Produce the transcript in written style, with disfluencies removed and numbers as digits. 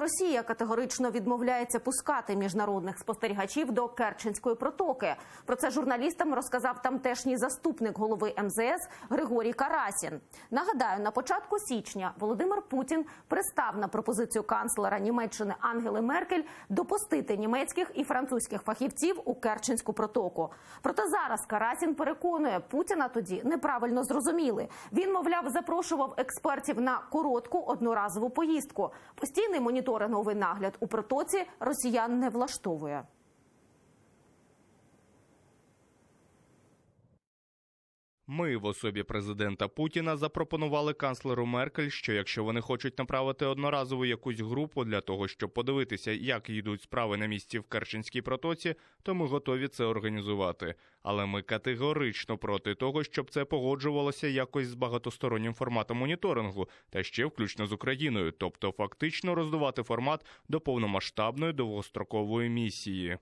Росія категорично відмовляється пускати міжнародних спостерігачів до Керченської протоки. Про це журналістам розказав тамтешній заступник голови МЗС Григорій Карасін. Нагадаю, на початку січня Володимир Путін пристав на пропозицію канцлера Німеччини Ангели Меркель допустити німецьких і французьких фахівців у Керченську протоку. Проте зараз Карасін переконує, Путіна тоді неправильно зрозуміли. Він, мовляв, запрошував експертів на коротку одноразову поїздку. Постійний моніторинговий нагляд у протоці росіян не влаштовує. Ми в особі президента Путіна запропонували канцлеру Меркель, що якщо вони хочуть направити одноразову якусь групу для того, щоб подивитися, як йдуть справи на місці в Керченській протоці, то ми готові це організувати. Але ми категорично проти того, щоб це погоджувалося якось з багатостороннім форматом моніторингу, та ще включно з Україною, тобто фактично роздувати формат до повномасштабної довгострокової місії.